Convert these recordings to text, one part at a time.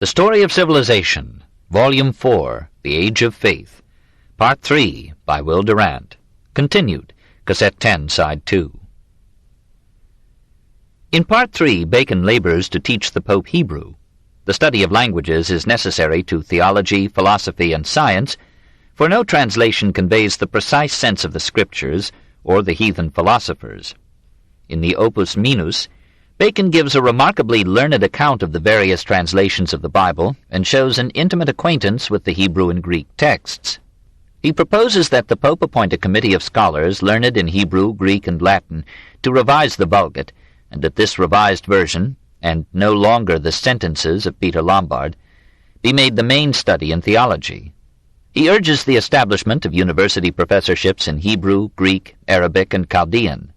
The Story of Civilization, Volume 4, The Age of Faith, Part 3, by Will Durant. Continued, Cassette 10, Side 2. In Part 3, Bacon labors to teach the Pope Hebrew. The study of languages is necessary to theology, philosophy, and science, for no translation conveys the precise sense of the Scriptures or the heathen philosophers. In the Opus Minus, Bacon gives a remarkably learned account of the various translations of the Bible and shows an intimate acquaintance with the Hebrew and Greek texts. He proposes that the Pope appoint a committee of scholars learned in Hebrew, Greek, and Latin to revise the Vulgate, and that this revised version, and no longer the sentences of Peter Lombard, be made the main study in theology. He urges the establishment of university professorships in Hebrew, Greek, Arabic, and Chaldean.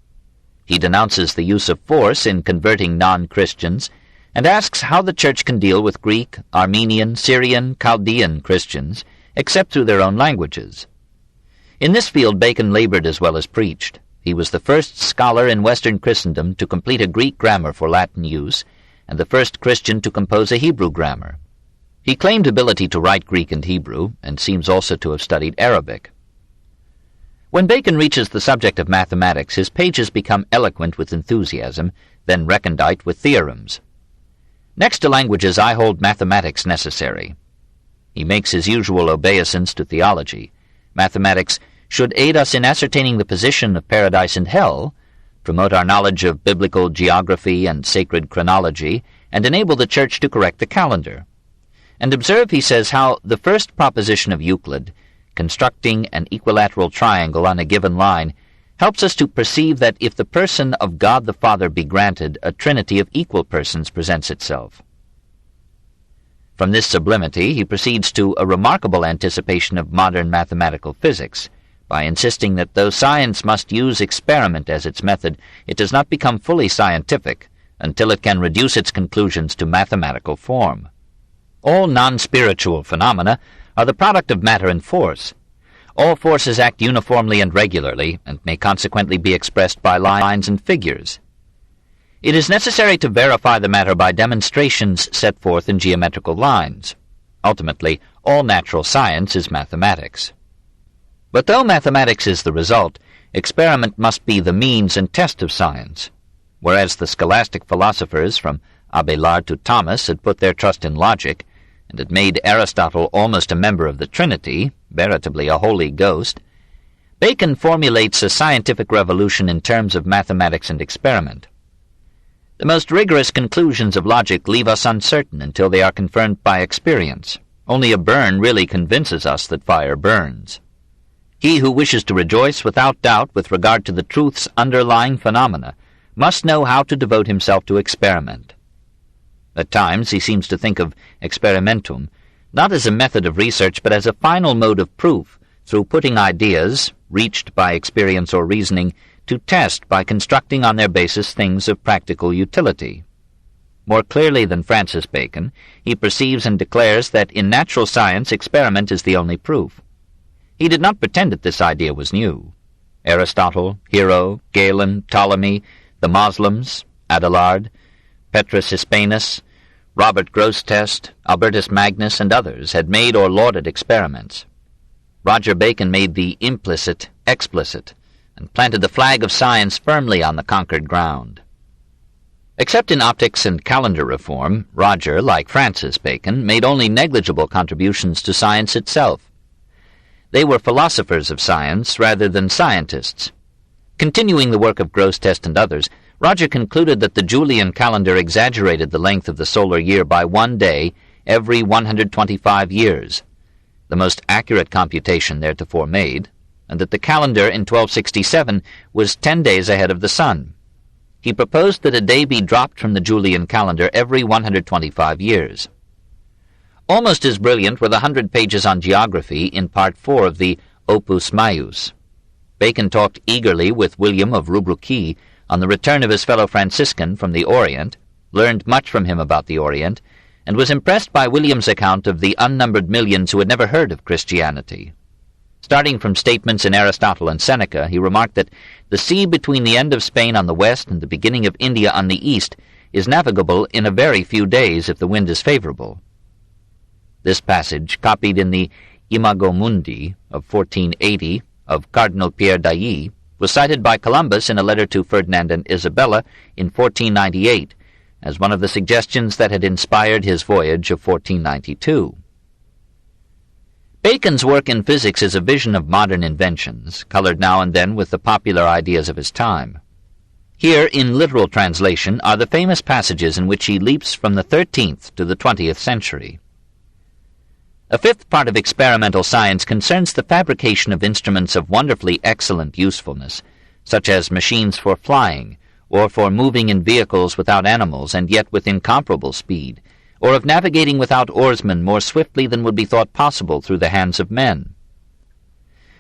He denounces the use of force in converting non-Christians and asks how the Church can deal with Greek, Armenian, Syrian, Chaldean Christians, except through their own languages. In this field Bacon labored as well as preached. He was the first scholar in Western Christendom to complete a Greek grammar for Latin use, and the first Christian to compose a Hebrew grammar. He claimed ability to write Greek and Hebrew, and seems also to have studied Arabic. When Bacon reaches the subject of mathematics, his pages become eloquent with enthusiasm, then recondite with theorems. Next to languages, I hold mathematics necessary. He makes his usual obeisance to theology. Mathematics should aid us in ascertaining the position of paradise and hell, promote our knowledge of biblical geography and sacred chronology, and enable the Church to correct the calendar. And observe, he says, how the first proposition of Euclid, constructing an equilateral triangle on a given line, helps us to perceive that if the person of God the Father be granted, a trinity of equal persons presents itself. From this sublimity he proceeds to a remarkable anticipation of modern mathematical physics, by insisting that though science must use experiment as its method, it does not become fully scientific until it can reduce its conclusions to mathematical form. All non-spiritual phenomena are the product of matter and force. All forces act uniformly and regularly, and may consequently be expressed by lines and figures. It is necessary to verify the matter by demonstrations set forth in geometrical lines. Ultimately, all natural science is mathematics. But though mathematics is the result, experiment must be the means and test of science. Whereas the scholastic philosophers, from Abelard to Thomas, had put their trust in logic, and had made Aristotle almost a member of the Trinity, veritably a Holy Ghost, Bacon formulates a scientific revolution in terms of mathematics and experiment. The most rigorous conclusions of logic leave us uncertain until they are confirmed by experience. Only a burn really convinces us that fire burns. He who wishes to rejoice without doubt with regard to the truth's underlying phenomena must know how to devote himself to experiment. At times he seems to think of experimentum not as a method of research but as a final mode of proof, through putting ideas, reached by experience or reasoning, to test by constructing on their basis things of practical utility. More clearly than Francis Bacon, he perceives and declares that in natural science experiment is the only proof. He did not pretend that this idea was new. Aristotle, Hero, Galen, Ptolemy, the Moslems, Abelard, Petrus Hispanus, Robert Grosseteste, Albertus Magnus, and others had made or lauded experiments. Roger Bacon made the implicit explicit, and planted the flag of science firmly on the conquered ground. Except in optics and calendar reform, Roger, like Francis Bacon, made only negligible contributions to science itself. They were philosophers of science rather than scientists. Continuing the work of Grosseteste and others, Roger concluded that the Julian calendar exaggerated the length of the solar year by 1 day every 125 years, the most accurate computation theretofore made, and that the calendar in 1267 was 10 days ahead of the sun. He proposed that a day be dropped from the Julian calendar every 125 years. Almost as brilliant were the 100 pages on geography in Part 4 of the Opus Maius. Bacon talked eagerly with William of Rubruquis on the return of his fellow Franciscan from the Orient, learned much from him about the Orient, and was impressed by William's account of the unnumbered millions who had never heard of Christianity. Starting from statements in Aristotle and Seneca, he remarked that the sea between the end of Spain on the west and the beginning of India on the east is navigable in a very few days if the wind is favorable. This passage, copied in the Imago Mundi of 1480 of Cardinal Pierre d'Ailly, was cited by Columbus in a letter to Ferdinand and Isabella in 1498 as one of the suggestions that had inspired his voyage of 1492. Bacon's work in physics is a vision of modern inventions, colored now and then with the popular ideas of his time. Here, in literal translation, are the famous passages in which he leaps from the 13th to the 20th century. A fifth part of experimental science concerns the fabrication of instruments of wonderfully excellent usefulness, such as machines for flying, or for moving in vehicles without animals and yet with incomparable speed, or of navigating without oarsmen more swiftly than would be thought possible through the hands of men.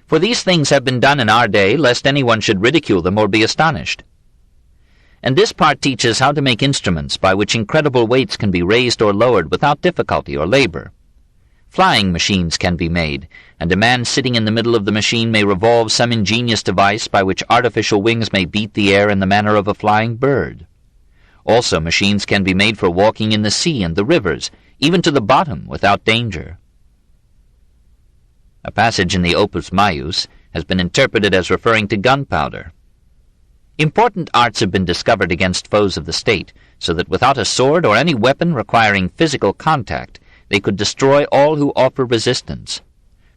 For these things have been done in our day, lest anyone should ridicule them or be astonished. And this part teaches how to make instruments by which incredible weights can be raised or lowered without difficulty or labor. Flying machines can be made, and a man sitting in the middle of the machine may revolve some ingenious device by which artificial wings may beat the air in the manner of a flying bird. Also, machines can be made for walking in the sea and the rivers, even to the bottom, without danger. A passage in the Opus Maius has been interpreted as referring to gunpowder. Important arts have been discovered against foes of the state, so that without a sword or any weapon requiring physical contact, they could destroy all who offer resistance.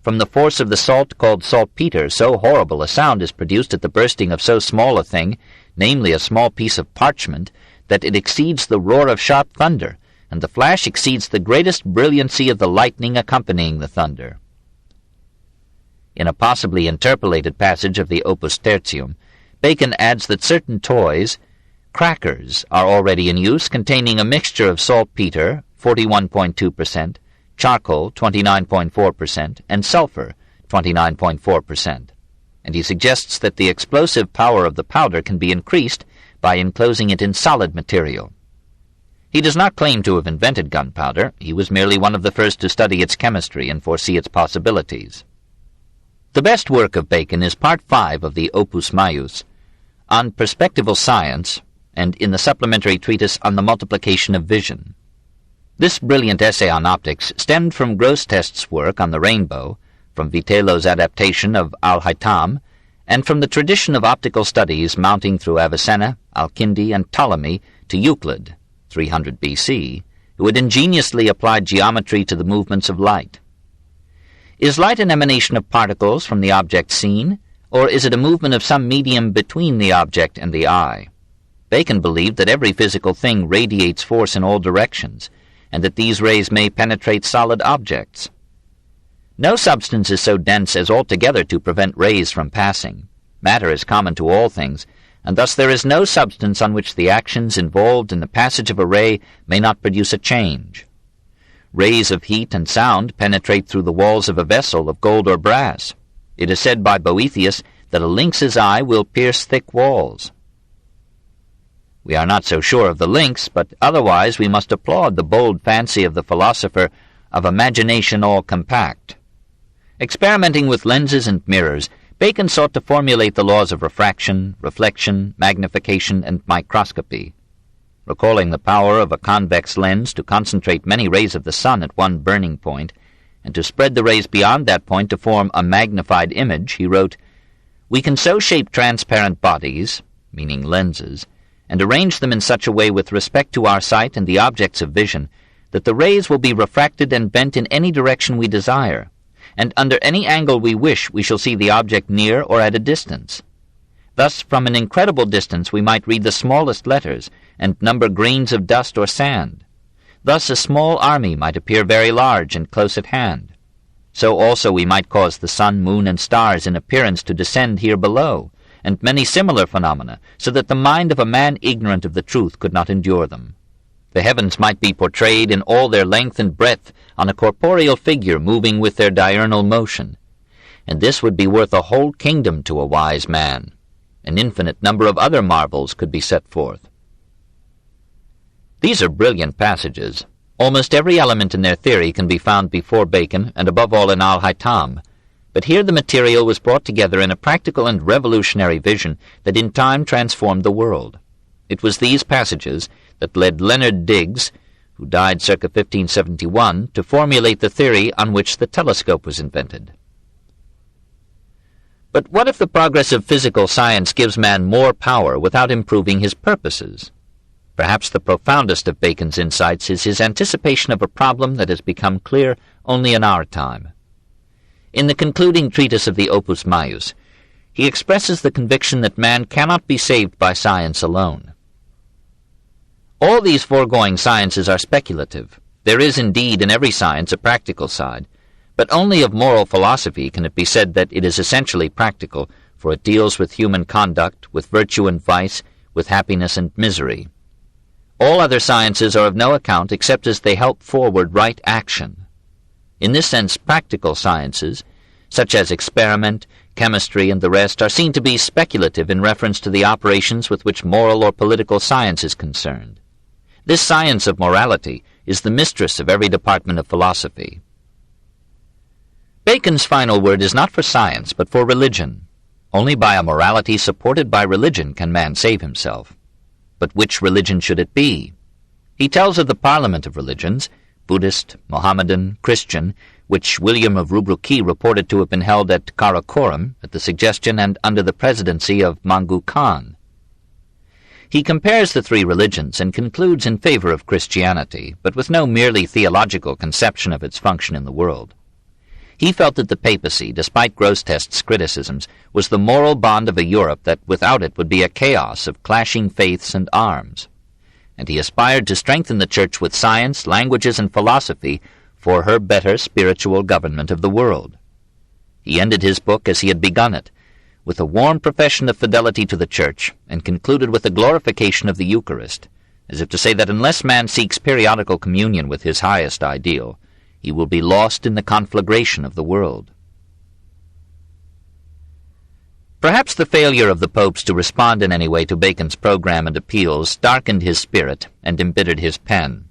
From the force of the salt called saltpeter, so horrible a sound is produced at the bursting of so small a thing, namely a small piece of parchment, that it exceeds the roar of sharp thunder, and the flash exceeds the greatest brilliancy of the lightning accompanying the thunder. In a possibly interpolated passage of the Opus Tertium, Bacon adds that certain toys, crackers, are already in use, containing a mixture of saltpeter, 41.2%, charcoal, 29.4%, and sulfur, 29.4%. And he suggests that the explosive power of the powder can be increased by enclosing it in solid material. He does not claim to have invented gunpowder. He was merely one of the first to study its chemistry and foresee its possibilities. The best work of Bacon is Part 5 of the Opus Maius, on perspectival science, and in the supplementary treatise on the multiplication of vision. This brilliant essay on optics stemmed from Grosseteste's work on the rainbow, from Vitello's adaptation of Al-Haytham, and from the tradition of optical studies mounting through Avicenna, Al-Kindi, and Ptolemy to Euclid, 300 B.C., who had ingeniously applied geometry to the movements of light. Is light an emanation of particles from the object seen, or is it a movement of some medium between the object and the eye? Bacon believed that every physical thing radiates force in all directions, and that these rays may penetrate solid objects. No substance is so dense as altogether to prevent rays from passing. Matter is common to all things, and thus there is no substance on which the actions involved in the passage of a ray may not produce a change. Rays of heat and sound penetrate through the walls of a vessel of gold or brass. It is said by Boethius that a lynx's eye will pierce thick walls. We are not so sure of the lynx, but otherwise we must applaud the bold fancy of the philosopher of imagination all compact. Experimenting with lenses and mirrors, Bacon sought to formulate the laws of refraction, reflection, magnification, and microscopy. Recalling the power of a convex lens to concentrate many rays of the sun at one burning point, and to spread the rays beyond that point to form a magnified image, he wrote, "We can so shape transparent bodies, meaning lenses, and arrange them in such a way with respect to our sight and the objects of vision, that the rays will be refracted and bent in any direction we desire, and under any angle we wish we shall see the object near or at a distance. Thus, from an incredible distance we might read the smallest letters, and number grains of dust or sand. Thus a small army might appear very large and close at hand. So also we might cause the sun, moon, and stars in appearance to descend here below, and many similar phenomena, so that the mind of a man ignorant of the truth could not endure them. The heavens might be portrayed in all their length and breadth on a corporeal figure moving with their diurnal motion, and this would be worth a whole kingdom to a wise man. An infinite number of other marvels could be set forth." These are brilliant passages. Almost every element in their theory can be found before Bacon, and above all in Al-Haytham, but here the material was brought together in a practical and revolutionary vision that in time transformed the world. It was these passages that led Leonard Digges, who died circa 1571, to formulate the theory on which the telescope was invented. But what if the progress of physical science gives man more power without improving his purposes? Perhaps the profoundest of Bacon's insights is his anticipation of a problem that has become clear only in our time. In the concluding treatise of the Opus Maius, he expresses the conviction that man cannot be saved by science alone. All these foregoing sciences are speculative. There is indeed in every science a practical side, but only of moral philosophy can it be said that it is essentially practical, for it deals with human conduct, with virtue and vice, with happiness and misery. All other sciences are of no account except as they help forward right action. In this sense, practical sciences, such as experiment, chemistry, and the rest, are seen to be speculative in reference to the operations with which moral or political science is concerned. This science of morality is the mistress of every department of philosophy. Bacon's final word is not for science, but for religion. Only by a morality supported by religion can man save himself. But which religion should it be? He tells of the parliament of religions, Buddhist, Mohammedan, Christian, which William of Rubruki reported to have been held at Karakoram at the suggestion and under the presidency of Mangu Khan. He compares the three religions and concludes in favor of Christianity, but with no merely theological conception of its function in the world. He felt that the papacy, despite Grosseteste's criticisms, was the moral bond of a Europe that without it would be a chaos of clashing faiths and arms. And he aspired to strengthen the Church with science, languages, and philosophy for her better spiritual government of the world. He ended his book as he had begun it, with a warm profession of fidelity to the Church, and concluded with a glorification of the Eucharist, as if to say that unless man seeks periodical communion with his highest ideal, he will be lost in the conflagration of the world. Perhaps the failure of the popes to respond in any way to Bacon's program and appeals darkened his spirit and embittered his pen.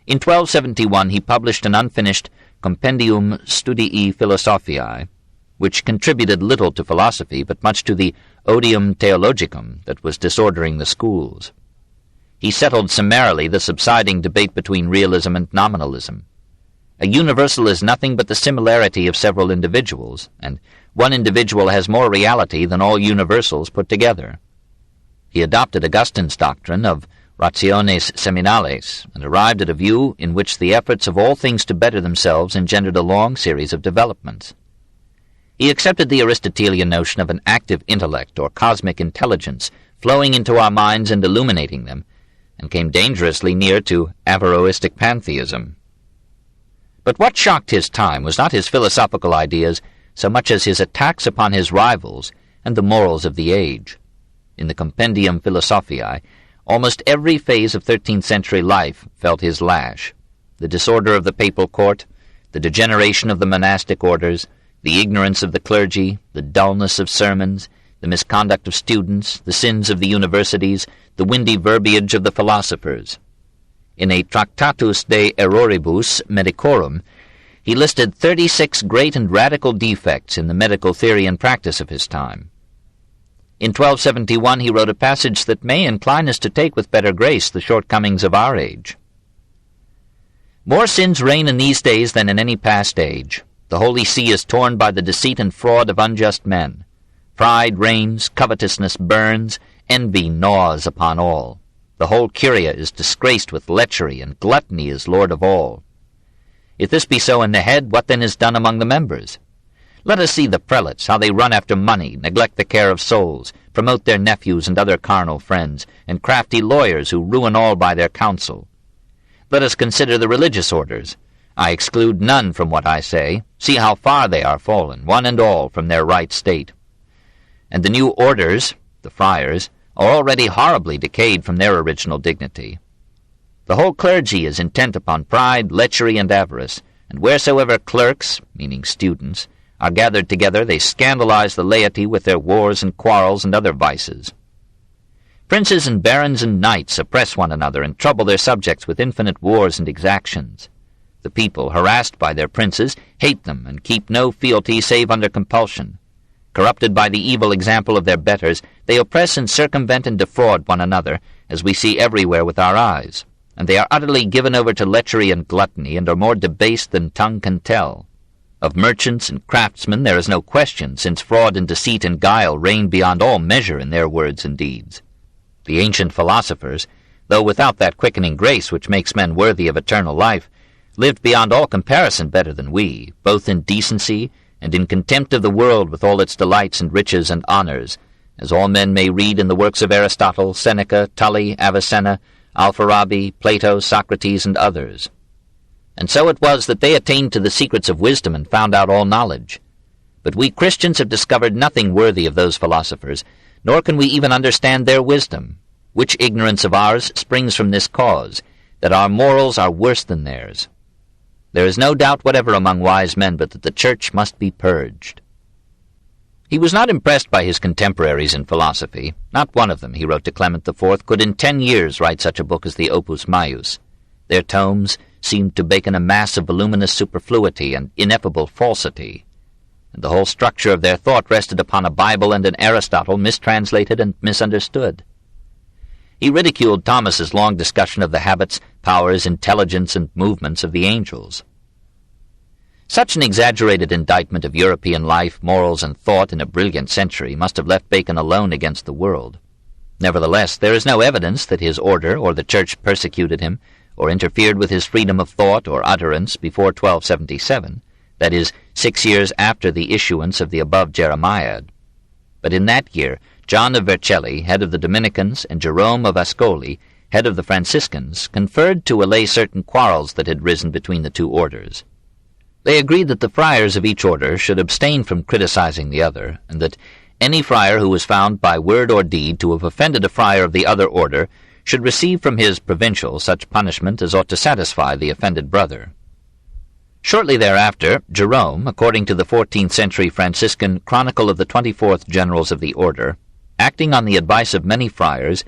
In 1271 he published an unfinished Compendium Studii Philosophiae, which contributed little to philosophy, but much to the odium theologicum that was disordering the schools. He settled summarily the subsiding debate between realism and nominalism. A universal is nothing but the similarity of several individuals, and one individual has more reality than all universals put together. He adopted Augustine's doctrine of rationes seminales, and arrived at a view in which the efforts of all things to better themselves engendered a long series of developments. He accepted the Aristotelian notion of an active intellect or cosmic intelligence flowing into our minds and illuminating them, and came dangerously near to Averroistic pantheism. But what shocked his time was not his philosophical ideas so much as his attacks upon his rivals and the morals of the age. In the Compendium Philosophiae, almost every phase of 13th-century life felt his lash. The disorder of the papal court, the degeneration of the monastic orders, the ignorance of the clergy, the dullness of sermons, the misconduct of students, the sins of the universities, the windy verbiage of the philosophers. In a Tractatus de Erroribus Medicorum, he listed 36 great and radical defects in the medical theory and practice of his time. In 1271 he wrote a passage that may incline us to take with better grace the shortcomings of our age. More sins reign in these days than in any past age. The Holy See is torn by the deceit and fraud of unjust men. Pride reigns, covetousness burns, envy gnaws upon all. The whole curia is disgraced with lechery, and gluttony is lord of all. If this be so in the head, what then is done among the members? Let us see the prelates, how they run after money, neglect the care of souls, promote their nephews and other carnal friends, and crafty lawyers who ruin all by their counsel. Let us consider the religious orders. I exclude none from what I say. See how far they are fallen, one and all, from their right state. And the new orders, the friars, are already horribly decayed from their original dignity. The whole clergy is intent upon pride, lechery, and avarice, and wheresoever clerks, meaning students, are gathered together, they scandalize the laity with their wars and quarrels and other vices. Princes and barons and knights oppress one another and trouble their subjects with infinite wars and exactions. The people, harassed by their princes, hate them and keep no fealty save under compulsion. Corrupted by the evil example of their betters, they oppress and circumvent and defraud one another, as we see everywhere with our eyes. and they are utterly given over to lechery and gluttony, and are more debased than tongue can tell. Of merchants and craftsmen there is no question, since fraud and deceit and guile reign beyond all measure in their words and deeds. The ancient philosophers, though without that quickening grace which makes men worthy of eternal life, lived beyond all comparison better than we, both in decency and in contempt of the world with all its delights and riches and honours, as all men may read in the works of Aristotle, Seneca, Tully, Avicenna, Alfarabi, Plato, Socrates, and others. And so it was that they attained to the secrets of wisdom and found out all knowledge. But we Christians have discovered nothing worthy of those philosophers, nor can we even understand their wisdom, which ignorance of ours springs from this cause, that our morals are worse than theirs. There is no doubt whatever among wise men but that the Church must be purged. He was not impressed by his contemporaries in philosophy. Not one of them, he wrote to Clement IV, could in 10 years write such a book as the Opus Maius. Their tomes seemed to Bacon a mass of voluminous superfluity and ineffable falsity, and the whole structure of their thought rested upon a Bible and an Aristotle mistranslated and misunderstood. He ridiculed Thomas's long discussion of the habits, powers, intelligence, and movements of the angels. Such an exaggerated indictment of European life, morals, and thought in a brilliant century must have left Bacon alone against the world. Nevertheless, there is no evidence that his order or the Church persecuted him, or interfered with his freedom of thought or utterance before 1277, that is, 6 years after the issuance of the above Jeremiad. But in that year, John of Vercelli, head of the Dominicans, and Jerome of Ascoli, head of the Franciscans, conferred to allay certain quarrels that had risen between the two orders. They agreed that the friars of each order should abstain from criticizing the other, and that any friar who was found by word or deed to have offended a friar of the other order should receive from his provincial such punishment as ought to satisfy the offended brother. Shortly thereafter, Jerome, according to the 14th-century Franciscan Chronicle of the 24th Generals of the Order, acting on the advice of many friars,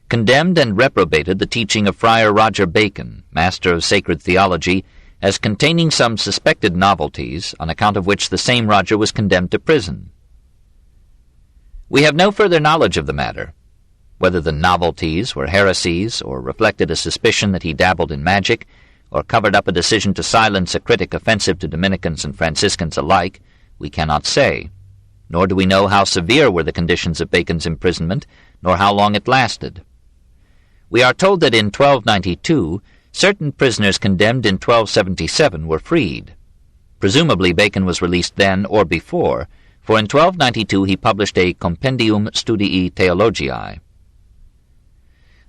condemned and reprobated the teaching of Friar Roger Bacon, master of sacred theology, as containing some suspected novelties, on account of which the same Roger was condemned to prison. We have no further knowledge of the matter, whether the novelties were heresies, or reflected a suspicion that he dabbled in magic, or covered up a decision to silence a critic offensive to Dominicans and Franciscans alike, we cannot say. Nor do we know how severe were the conditions of Bacon's imprisonment, nor how long it lasted. We are told that in 1292 certain prisoners condemned in 1277 were freed. Presumably Bacon was released then or before, for in 1292 he published a Compendium Studii Theologiae.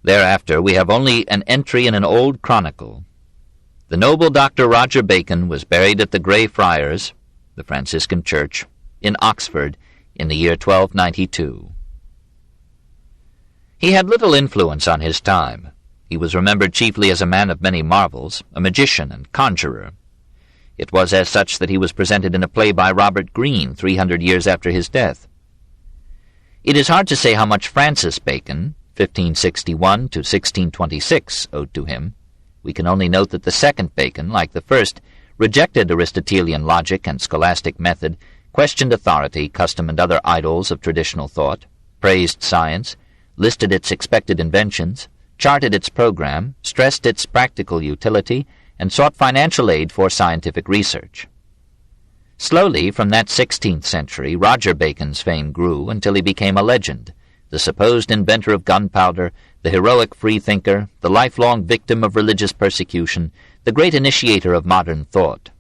Thereafter we have only an entry in an old chronicle. The noble Dr. Roger Bacon was buried at the Grey Friars, the Franciscan Church, in Oxford in the year 1292. He had little influence on his time. He was remembered chiefly as a man of many marvels, a magician and conjurer. It was as such that he was presented in a play by Robert Greene 300 years after his death. It is hard to say how much Francis Bacon, 1561 to 1626, owed to him. We can only note that the second Bacon, like the first, rejected Aristotelian logic and scholastic method, questioned authority, custom, and other idols of traditional thought, praised science, listed its expected inventions, charted its program, stressed its practical utility, and sought financial aid for scientific research. Slowly, from that 16th century, Roger Bacon's fame grew until he became a legend, the supposed inventor of gunpowder, the heroic freethinker, the lifelong victim of religious persecution, the great initiator of modern thought.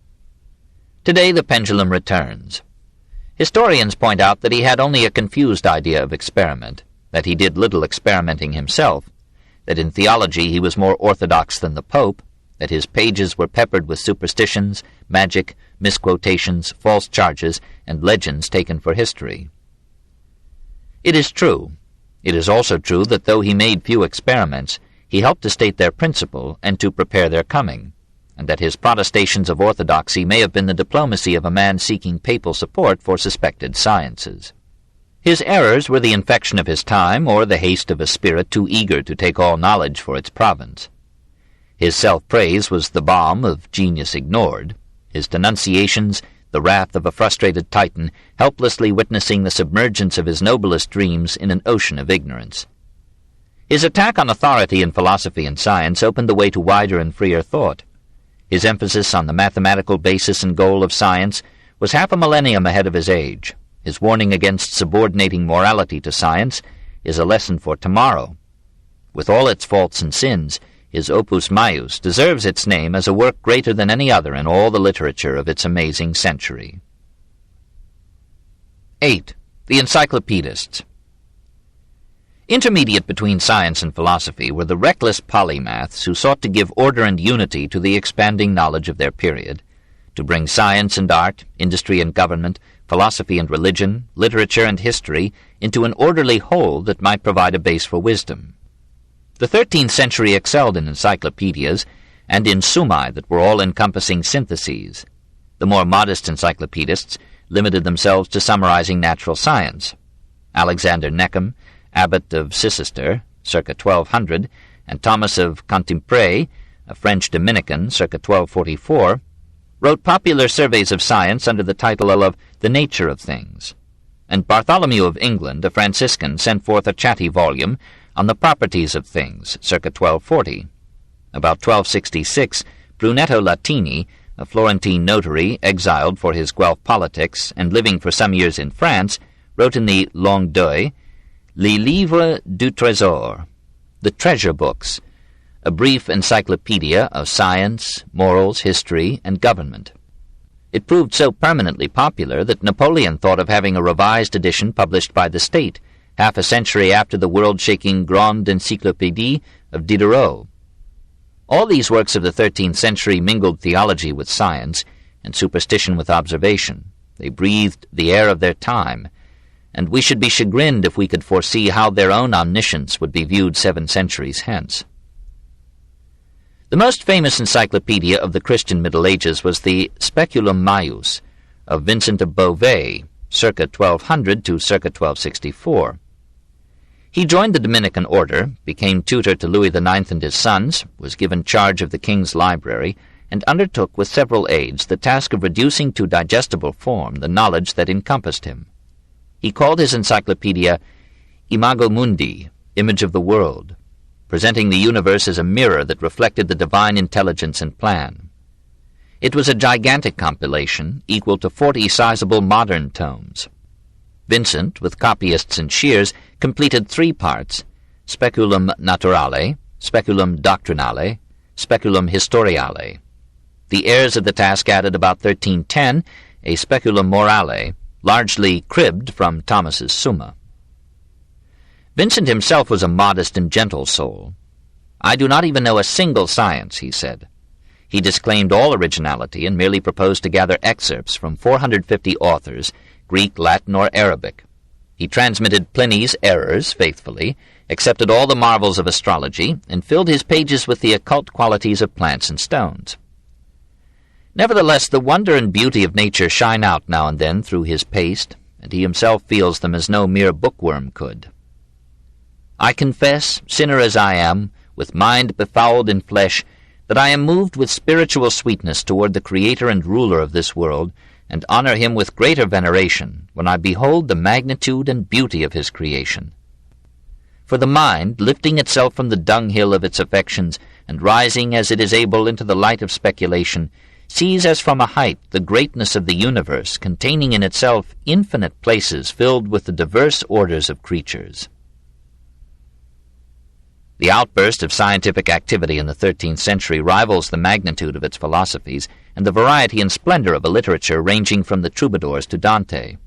Today the pendulum returns. Historians point out that he had only a confused idea of experiment, that he did little experimenting himself, that in theology he was more orthodox than the Pope, that his pages were peppered with superstitions, magic, misquotations, false charges, and legends taken for history. It is true. It is also true that though he made few experiments, he helped to state their principle and to prepare their coming, and that his protestations of orthodoxy may have been the diplomacy of a man seeking papal support for suspected sciences. His errors were the infection of his time or the haste of a spirit too eager to take all knowledge for its province. His self-praise was the balm of genius ignored, his denunciations the wrath of a frustrated Titan, helplessly witnessing the submergence of his noblest dreams in an ocean of ignorance. His attack on authority in philosophy and science opened the way to wider and freer thought. His emphasis on the mathematical basis and goal of science was half a millennium ahead of his age. His warning against subordinating morality to science is a lesson for tomorrow. With all its faults and sins, his Opus Maius deserves its name as a work greater than any other in all the literature of its amazing century. 8. The Encyclopedists. Intermediate between science and philosophy were the reckless polymaths who sought to give order and unity to the expanding knowledge of their period, to bring science and art, industry and government, philosophy and religion, literature and history into an orderly whole that might provide a base for wisdom. The 13th century excelled in encyclopedias and in summae that were all-encompassing syntheses. The more modest encyclopedists limited themselves to summarizing natural science. Alexander Neckham, abbot of Cister, circa 1200, and Thomas of Cantimpré, a French Dominican, circa 1244, wrote popular surveys of science under the title of The Nature of Things, and Bartholomew of England, a Franciscan, sent forth a chatty volume on the properties of things, circa 1240. About 1266, Brunetto Latini, a Florentine notary exiled for his Guelph politics and living for some years in France, wrote in the Langue d'Oil, Les Livres du Trésor, the treasure books, a brief encyclopedia of science, morals, history, and government. It proved so permanently popular that Napoleon thought of having a revised edition published by the state, half a century after the world-shaking Grande Encyclopédie of Diderot. All these works of the 13th century mingled theology with science and superstition with observation. They breathed the air of their time, and we should be chagrined if we could foresee how their own omniscience would be viewed 7 centuries hence. The most famous encyclopedia of the Christian Middle Ages was the Speculum Maius of Vincent of Beauvais, circa 1200 to circa 1264. He joined the Dominican order, became tutor to Louis IX and his sons, was given charge of the king's library, and undertook with several aides the task of reducing to digestible form the knowledge that encompassed him. He called his encyclopedia Imago Mundi, Image of the World, presenting the universe as a mirror that reflected the divine intelligence and plan. It was a gigantic compilation, equal to 40 sizable modern tomes. Vincent, with copyists and shears, completed 3 parts, Speculum Naturale, Speculum Doctrinale, Speculum Historiale. The heirs of the task added about 1310 a Speculum Morale, largely cribbed from Thomas's Summa. Vincent himself was a modest and gentle soul. "I do not even know a single science," he said. He disclaimed all originality and merely proposed to gather excerpts from 450 authors, Greek, Latin, or Arabic. He transmitted Pliny's errors faithfully, accepted all the marvels of astrology, and filled his pages with the occult qualities of plants and stones. Nevertheless, the wonder and beauty of nature shine out now and then through his paste, and he himself feels them as no mere bookworm could. "I confess, sinner as I am, with mind befouled in flesh, that I am moved with spiritual sweetness toward the Creator and Ruler of this world, and honor him with greater veneration when I behold the magnitude and beauty of his creation. For the mind, lifting itself from the dunghill of its affections, and rising as it is able into the light of speculation, sees as from a height the greatness of the universe, containing in itself infinite places filled with the diverse orders of creatures." The outburst of scientific activity in the 13th century rivals the magnitude of its philosophies and the variety and splendor of a literature ranging from the troubadours to Dante.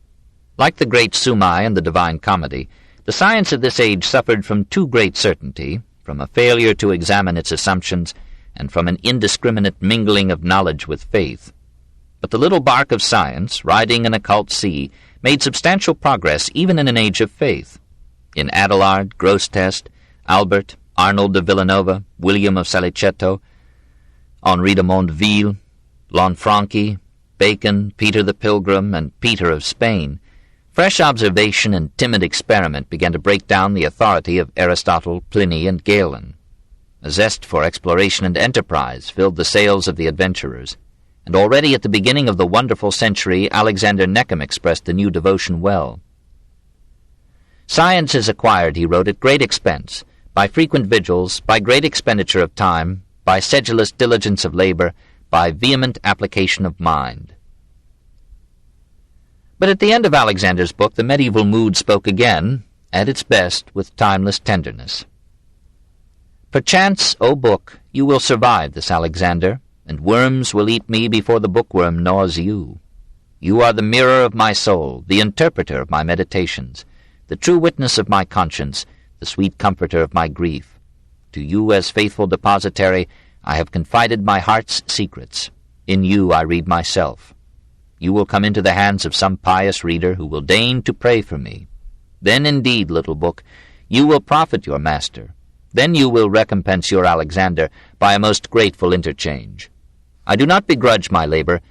Like the great Summae and the Divine Comedy, the science of this age suffered from too great certainty, from a failure to examine its assumptions, and from an indiscriminate mingling of knowledge with faith. But the little bark of science, riding an occult sea, made substantial progress even in an age of faith. In Adelard, Grosseteste, Albert, Arnold de Villanova, William of Saliceto, Henri de Mondeville, Lanfranchi, Bacon, Peter the Pilgrim, and Peter of Spain, fresh observation and timid experiment began to break down the authority of Aristotle, Pliny, and Galen. A zest for exploration and enterprise filled the sails of the adventurers, and already at the beginning of the wonderful century Alexander Neckham expressed the new devotion well. "Science is acquired," he wrote, "at great expense, by frequent vigils, by great expenditure of time, by sedulous diligence of labor, by vehement application of mind. But at the end of Alexander's book, the medieval mood spoke again, at its best, with timeless tenderness. Perchance, O book, you will survive this Alexander, and worms will eat me before the bookworm gnaws you. You are the mirror of my soul, the interpreter of my meditations, the true witness of my conscience, the sweet comforter of my grief. To you, as faithful depositary, I have confided my heart's secrets. In you I read myself. You will come into the hands of some pious reader who will deign to pray for me. Then indeed, little book, you will profit your master. Then you will recompense your Alexander by a most grateful interchange. I do not begrudge my labor.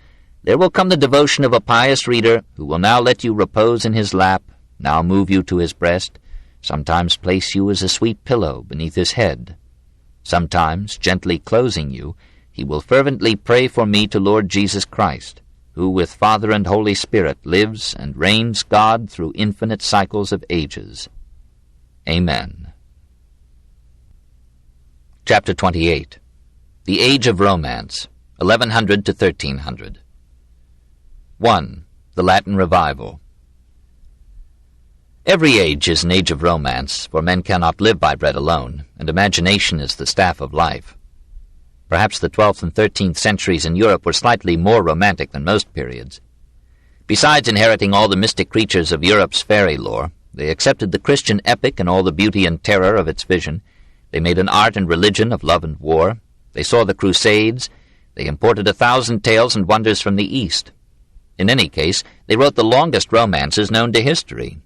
There will come the devotion of a pious reader who will now let you repose in his lap, now move you to his breast, sometimes place you as a sweet pillow beneath his head. Sometimes, gently closing you, he will fervently pray for me to Lord Jesus Christ, who with Father and Holy Spirit lives and reigns God through infinite cycles of ages. Amen. Chapter 28. The Age of Romance, 1100 to 1300. 1. The Latin Revival. Every age is an age of romance, for men cannot live by bread alone, and imagination is the staff of life. Perhaps the 12th and 13th centuries in Europe were slightly more romantic than most periods. Besides inheriting all the mystic creatures of Europe's fairy lore, they accepted the Christian epic and all the beauty and terror of its vision. They made an art and religion of love and war. They saw the Crusades. They imported 1,000 tales and wonders from the East. In any case, they wrote the longest romances known to history.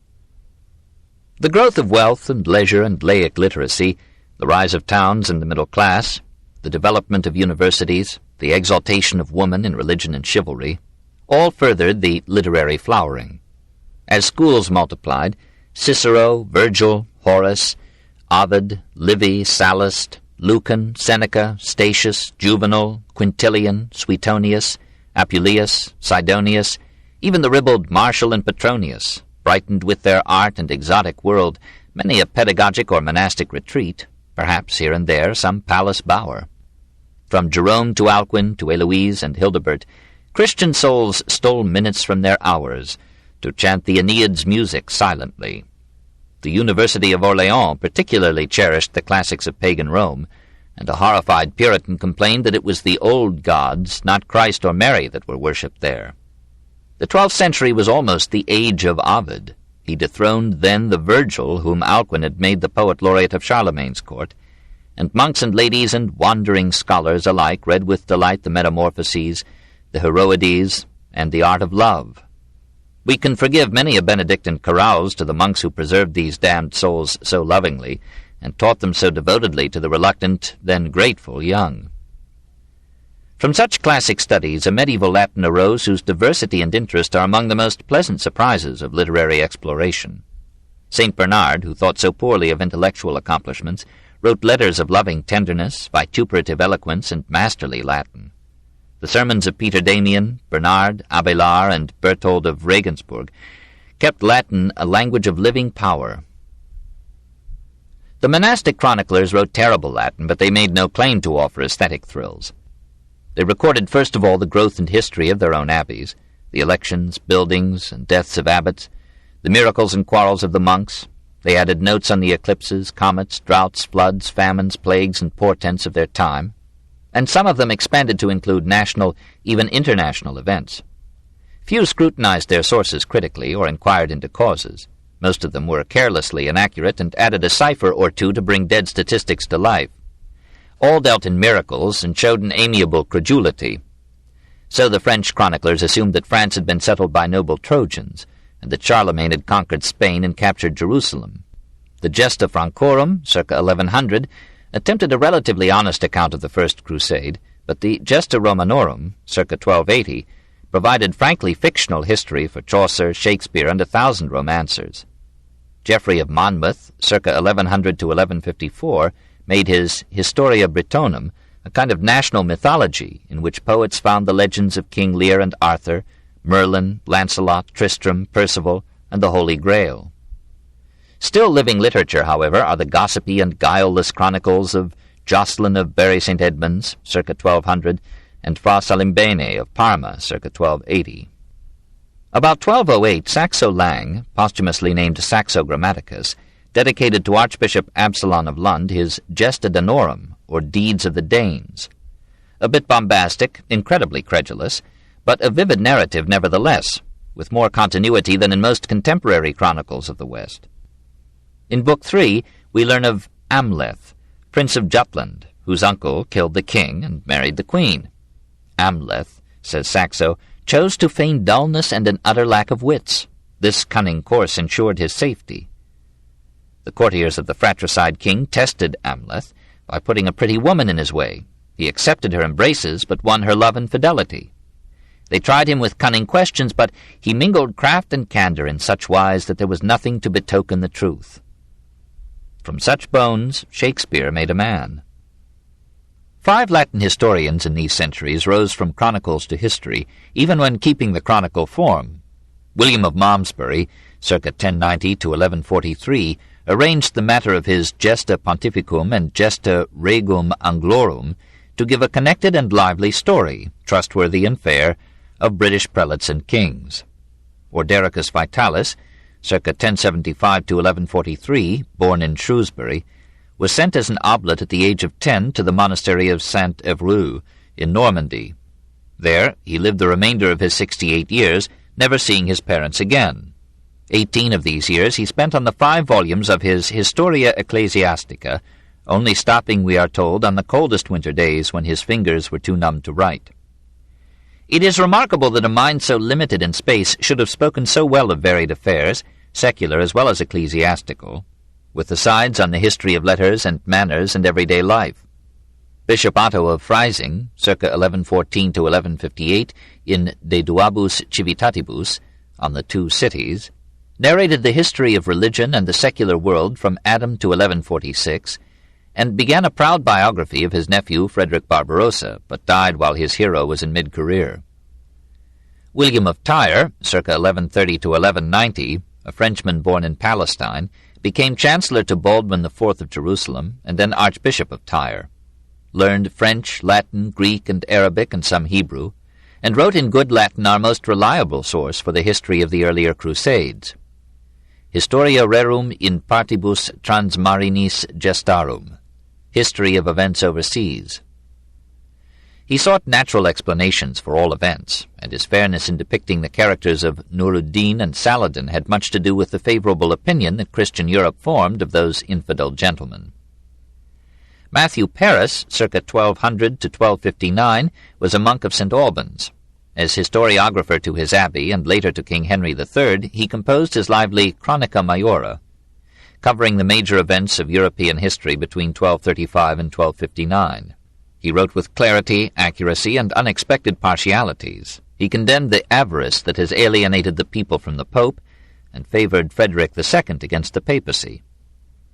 The growth of wealth and leisure and laic literacy, the rise of towns and the middle class, the development of universities, the exaltation of woman in religion and chivalry, all furthered the literary flowering. As schools multiplied, Cicero, Virgil, Horace, Ovid, Livy, Sallust, Lucan, Seneca, Statius, Juvenal, Quintilian, Suetonius, Apuleius, Sidonius, even the ribald Martial and Petronius, brightened with their art and exotic world many a pedagogic or monastic retreat, perhaps here and there some palace bower. From Jerome to Alcuin to Heloise and Hildebert, Christian souls stole minutes from their hours to chant the Aeneid's music silently. The University of Orleans particularly cherished the classics of pagan Rome, and a horrified Puritan complained that it was the old gods, not Christ or Mary, that were worshipped there. The 12th century was almost the age of Ovid. He dethroned then the Virgil whom Alcuin had made the poet laureate of Charlemagne's court, and monks and ladies and wandering scholars alike read with delight the Metamorphoses, the Heroides, and the Art of Love. We can forgive many a Benedictine carouse to the monks who preserved these damned souls so lovingly, and taught them so devotedly to the reluctant, then grateful young. From such classic studies, a medieval Latin arose whose diversity and interest are among the most pleasant surprises of literary exploration. St. Bernard, who thought so poorly of intellectual accomplishments, wrote letters of loving tenderness, vituperative eloquence, and masterly Latin. The sermons of Peter Damian, Bernard, Abélard, and Berthold of Regensburg kept Latin a language of living power. The monastic chroniclers wrote terrible Latin, but they made no claim to offer aesthetic thrills. They recorded first of all the growth and history of their own abbeys, the elections, buildings, and deaths of abbots, the miracles and quarrels of the monks. They added notes on the eclipses, comets, droughts, floods, famines, plagues, and portents of their time, and some of them expanded to include national, even international events. Few scrutinized their sources critically or inquired into causes. Most of them were carelessly inaccurate and added a cipher or two to bring dead statistics to life. All dealt in miracles and showed an amiable credulity. So the French chroniclers assumed that France had been settled by noble Trojans, and that Charlemagne had conquered Spain and captured Jerusalem. The Gesta Francorum, circa 1100, attempted a relatively honest account of the First Crusade, but the Gesta Romanorum, circa 1280, provided frankly fictional history for Chaucer, Shakespeare, and 1,000 romancers. Geoffrey of Monmouth, circa 1100 to 1154, made his Historia Britonum a kind of national mythology in which poets found the legends of King Lear and Arthur, Merlin, Lancelot, Tristram, Percival, and the Holy Grail. Still living literature, however, are the gossipy and guileless chronicles of Jocelyn of Bury St. Edmunds, circa 1200, and Fra Salimbene of Parma, circa 1280. About 1208, Saxo Lang, posthumously named Saxo Grammaticus, dedicated to Archbishop Absalon of Lund his Gesta Danorum, or Deeds of the Danes. A bit bombastic, incredibly credulous, but a vivid narrative nevertheless, with more continuity than in most contemporary chronicles of the West. In Book 3, we learn of Amleth, Prince of Jutland, whose uncle killed the king and married the queen. Amleth, says Saxo, chose to feign dullness and an utter lack of wits. This cunning course ensured his safety. The courtiers of the fratricide king tested Amleth by putting a pretty woman in his way. He accepted her embraces, but won her love and fidelity. They tried him with cunning questions, but he mingled craft and candor in such wise that there was nothing to betoken the truth. From such bones Shakespeare made a man. 5 Latin historians in these centuries rose from chronicles to history, even when keeping the chronicle form. William of Malmesbury, circa 1090 to 1143, arranged the matter of his Gesta Pontificum and Gesta Regum Anglorum to give a connected and lively story, trustworthy and fair, of British prelates and kings. Ordericus Vitalis, circa 1075 to 1143, born in Shrewsbury, was sent as an oblate at the age of 10 to the monastery of Saint Evreux in Normandy. There he lived the remainder of his 68 years, never seeing his parents again. 18 of these years he spent on the 5 volumes of his Historia Ecclesiastica, only stopping, we are told, on the coldest winter days when his fingers were too numb to write. It is remarkable that a mind so limited in space should have spoken so well of varied affairs, secular as well as ecclesiastical, with asides on the history of letters and manners and everyday life. Bishop Otto of Freising, circa 1114 to 1158, in De Duabus Civitatibus, on the 2 cities, narrated the history of religion and the secular world from Adam to 1146, and began a proud biography of his nephew Frederick Barbarossa, but died while his hero was in mid-career. William of Tyre, circa 1130 to 1190, a Frenchman born in Palestine, became Chancellor to Baldwin IV of Jerusalem, and then Archbishop of Tyre, learned French, Latin, Greek, and Arabic, and some Hebrew, and wrote in good Latin our most reliable source for the history of the earlier Crusades, Historia Rerum in Partibus Transmarinis Gestarum, History of Events Overseas. He sought natural explanations for all events, and his fairness in depicting the characters of Nur-ud-Din and Saladin had much to do with the favorable opinion that Christian Europe formed of those infidel gentlemen. Matthew Paris, circa 1200 to 1259, was a monk of St. Albans. As historiographer to his abbey and later to King Henry III, he composed his lively Chronica Maiora, covering the major events of European history between 1235 and 1259. He wrote with clarity, accuracy, and unexpected partialities. He condemned the avarice that has alienated the people from the Pope, and favored Frederick II against the papacy.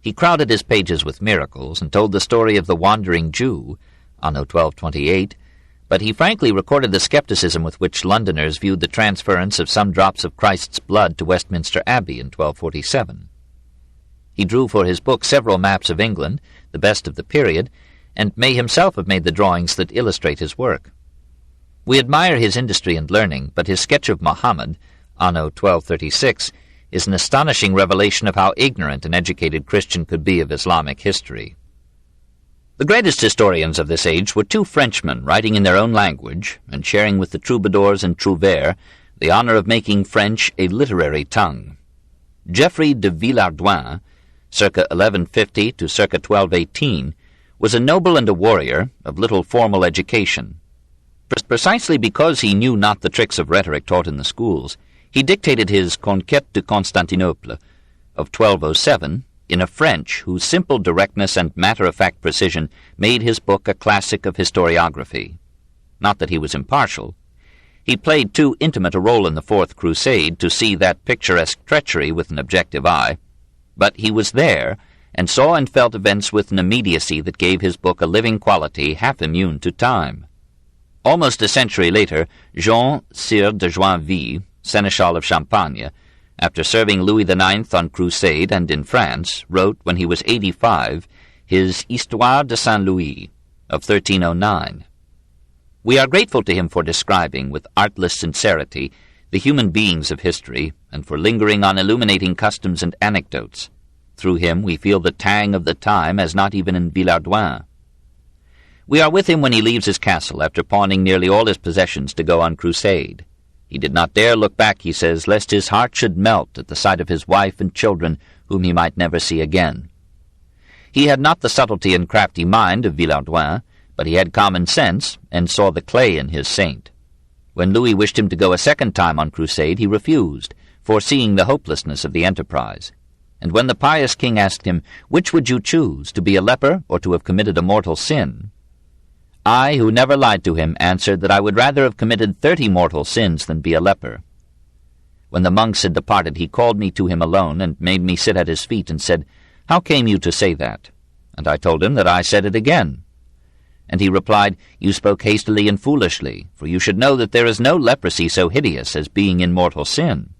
He crowded his pages with miracles, and told the story of the wandering Jew, anno 1228, but he frankly recorded the skepticism with which Londoners viewed the transference of some drops of Christ's blood to Westminster Abbey in 1247. He drew for his book several maps of England, the best of the period, and may himself have made the drawings that illustrate his work. We admire his industry and learning, but his sketch of Muhammad, anno 1236, is an astonishing revelation of how ignorant an educated Christian could be of Islamic history. The greatest historians of this age were 2 Frenchmen writing in their own language, and sharing with the troubadours and trouvères the honor of making French a literary tongue. Geoffrey de Villardoin, circa 1150 to circa 1218, was a noble and a warrior of little formal education. Precisely because he knew not the tricks of rhetoric taught in the schools, he dictated his Conquête de Constantinople of 1207 in a French whose simple directness and matter-of-fact precision made his book a classic of historiography. Not that he was impartial. He played too intimate a role in the Fourth Crusade to see that picturesque treachery with an objective eye, but he was there, and saw and felt events with an immediacy that gave his book a living quality half immune to time. Almost a century later, Jean, Sire de Joinville, Seneschal of Champagne, after serving Louis IX on crusade and in France, wrote, when he was 85, his Histoire de Saint-Louis of 1309. We are grateful to him for describing, with artless sincerity, the human beings of history, and for lingering on illuminating customs and anecdotes. Through him we feel the tang of the time as not even in Villardouin. We are with him when he leaves his castle after pawning nearly all his possessions to go on crusade. He did not dare look back, he says, lest his heart should melt at the sight of his wife and children, whom he might never see again. He had not the subtlety and crafty mind of Villardouin, but he had common sense, and saw the clay in his saint. When Louis wished him to go a second time on crusade, he refused, foreseeing the hopelessness of the enterprise. And when the pious king asked him, "Which would you choose, to be a leper or to have committed a mortal sin?" I, who never lied to him, answered that I would rather have committed 30 mortal sins than be a leper. When the monks had departed, he called me to him alone, and made me sit at his feet, and said, "How came you to say that?" And I told him that I said it again. And he replied, "You spoke hastily and foolishly, for you should know that there is no leprosy so hideous as being in mortal sin."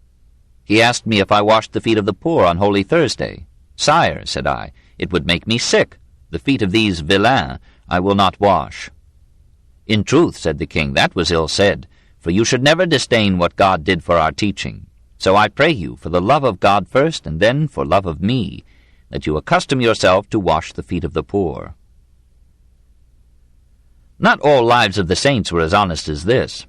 He asked me if I washed the feet of the poor on Holy Thursday. "Sire," said I, "it would make me sick. The feet of these villains I will not wash." "In truth," said the king, "that was ill said, for you should never disdain what God did for our teaching. So I pray you, for the love of God first, and then for love of me, that you accustom yourself to wash the feet of the poor." Not all lives of the saints were as honest as this.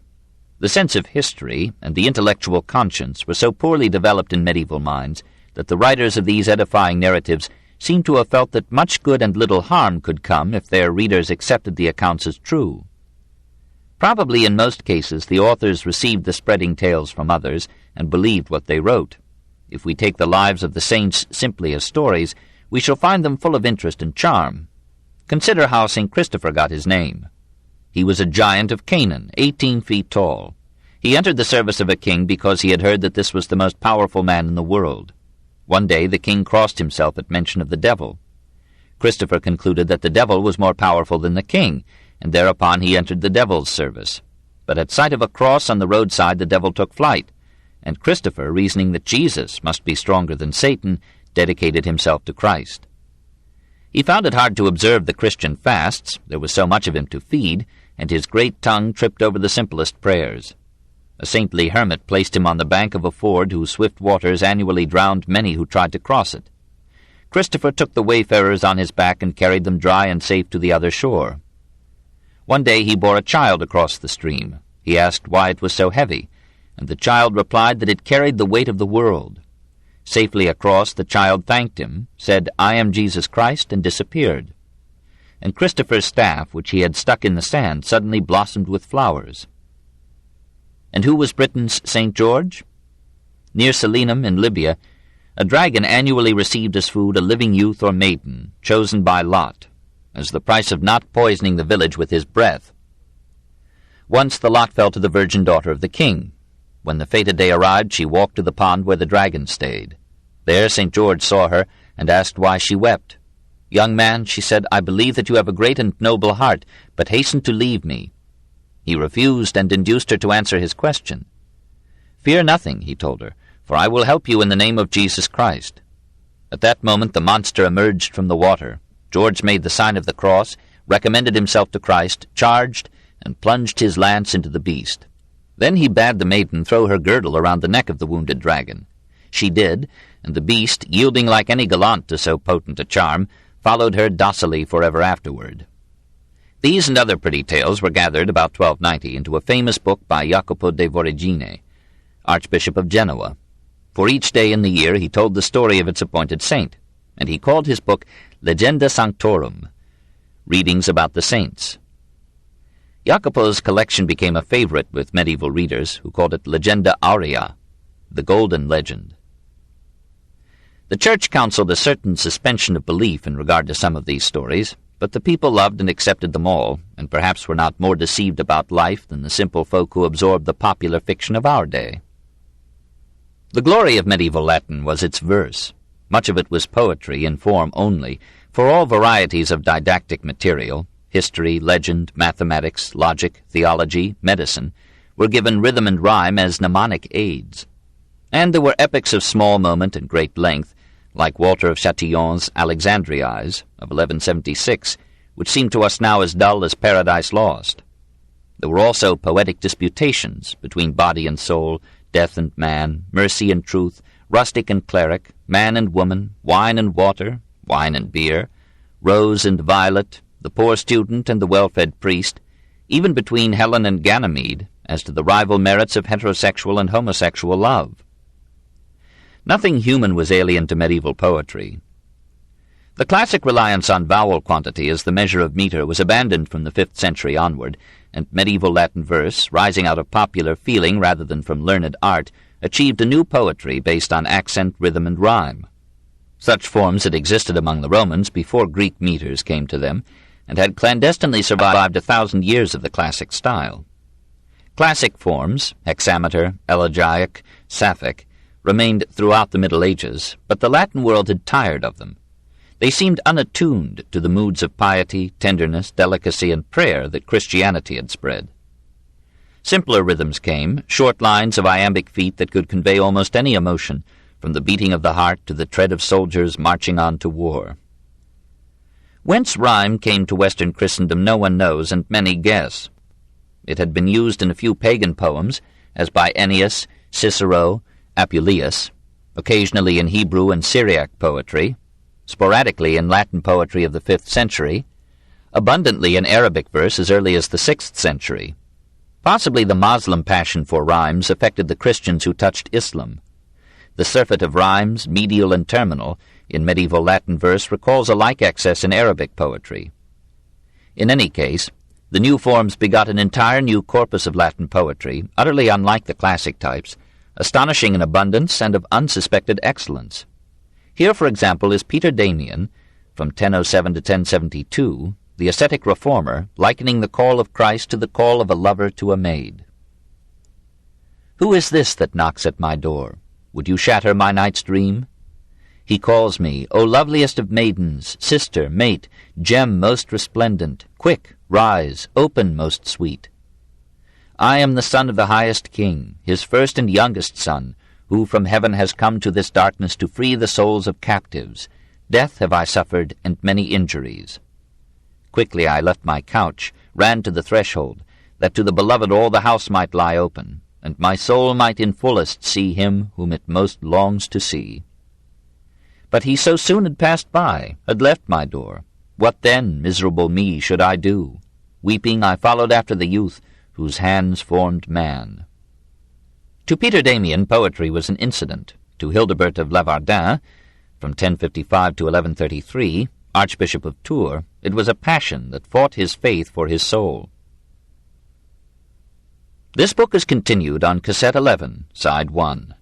The sense of history and the intellectual conscience were so poorly developed in medieval minds that the writers of these edifying narratives seem to have felt that much good and little harm could come if their readers accepted the accounts as true. Probably in most cases the authors received the spreading tales from others and believed what they wrote. If we take the lives of the saints simply as stories, we shall find them full of interest and charm. Consider how St. Christopher got his name. He was a giant of Canaan, 18 feet tall. He entered the service of a king because he had heard that this was the most powerful man in the world. One day the king crossed himself at mention of the devil. Christopher concluded that the devil was more powerful than the king, and thereupon he entered the devil's service. But at sight of a cross on the roadside the devil took flight, and Christopher, reasoning that Jesus must be stronger than Satan, dedicated himself to Christ. He found it hard to observe the Christian fasts, there was so much of him to feed, and his great tongue tripped over the simplest prayers. A saintly hermit placed him on the bank of a ford whose swift waters annually drowned many who tried to cross it. Christopher took the wayfarers on his back and carried them dry and safe to the other shore. One day he bore a child across the stream. He asked why it was so heavy, and the child replied that it carried the weight of the world. Safely across, the child thanked him, said, "I am Jesus Christ," and disappeared. And Christopher's staff, which he had stuck in the sand, suddenly blossomed with flowers. And who was Britain's St. George? Near Selinum in Libya, a dragon annually received as food a living youth or maiden, chosen by lot, as the price of not poisoning the village with his breath. Once the lot fell to the virgin daughter of the king. When the fated day arrived, she walked to the pond where the dragon stayed. There St. George saw her, and asked why she wept. "Young man," she said, "I believe that you have a great and noble heart, but hasten to leave me." He refused, and induced her to answer his question. "Fear nothing," he told her, "for I will help you in the name of Jesus Christ." At that moment the monster emerged from the water. George made the sign of the cross, recommended himself to Christ, charged, and plunged his lance into the beast. Then he bade the maiden throw her girdle around the neck of the wounded dragon. She did, and the beast, yielding like any gallant to so potent a charm, followed her docilely forever afterward. These and other pretty tales were gathered about 1290 into a famous book by Jacopo de Voragine, Archbishop of Genoa. For each day in the year he told the story of its appointed saint, and he called his book Legenda Sanctorum, Readings about the Saints. Jacopo's collection became a favorite with medieval readers, who called it Legenda Aurea, the Golden Legend. The Church counseled a certain suspension of belief in regard to some of these stories, but the people loved and accepted them all, and perhaps were not more deceived about life than the simple folk who absorbed the popular fiction of our day. The glory of medieval Latin was its verse. Much of it was poetry in form only, for all varieties of didactic material, history, legend, mathematics, logic, theology, medicine, were given rhythm and rhyme as mnemonic aids. And there were epics of small moment and great length, like Walter of Chatillon's Alexandriades of 1176, which seem to us now as dull as Paradise Lost. There were also poetic disputations between body and soul, death and man, mercy and truth, rustic and cleric, man and woman, wine and water, wine and beer, rose and violet, the poor student and the well-fed priest, even between Helen and Ganymede, as to the rival merits of heterosexual and homosexual love. Nothing human was alien to medieval poetry. The classic reliance on vowel quantity as the measure of meter was abandoned from the 5th century onward, and medieval Latin verse, rising out of popular feeling rather than from learned art, achieved a new poetry based on accent, rhythm, and rhyme. Such forms had existed among the Romans before Greek meters came to them, and had clandestinely survived 1,000 years of the classic style. Classic forms, hexameter, elegiac, sapphic, remained throughout the Middle Ages, but the Latin world had tired of them. They seemed unattuned to the moods of piety, tenderness, delicacy, and prayer that Christianity had spread. Simpler rhythms came, short lines of iambic feet that could convey almost any emotion, from the beating of the heart to the tread of soldiers marching on to war. Whence rhyme came to Western Christendom no one knows, and many guess. It had been used in a few pagan poems, as by Ennius, Cicero, Apuleius, occasionally in Hebrew and Syriac poetry, sporadically in Latin poetry of the 5th century, abundantly in Arabic verse as early as the 6th century. Possibly the Moslem passion for rhymes affected the Christians who touched Islam. The surfeit of rhymes, medial and terminal, in medieval Latin verse recalls a like excess in Arabic poetry. In any case, the new forms begot an entire new corpus of Latin poetry, utterly unlike the classic types, astonishing in abundance and of unsuspected excellence. Here, for example, is Peter Damian, from 1007 to 1072, the ascetic reformer, likening the call of Christ to the call of a lover to a maid. Who is this that knocks at my door? Would you shatter my night's dream? He calls me, O loveliest of maidens, sister, mate, gem most resplendent, quick, rise, open, most sweet. I am the son of the highest king, his first and youngest son, who from heaven has come to this darkness to free the souls of captives. Death have I suffered, and many injuries. Quickly I left my couch, ran to the threshold, that to the beloved all the house might lie open, and my soul might in fullest see him whom it most longs to see. But he so soon had passed by, had left my door. What then, miserable me, should I do? Weeping, I followed after the youth, whose hands formed man. To Peter Damian, poetry was an incident. To Hildebert of Lavardin, from 1055 to 1133, Archbishop of Tours, it was a passion that fought his faith for his soul. This book is continued on Cassette 11, Side 1.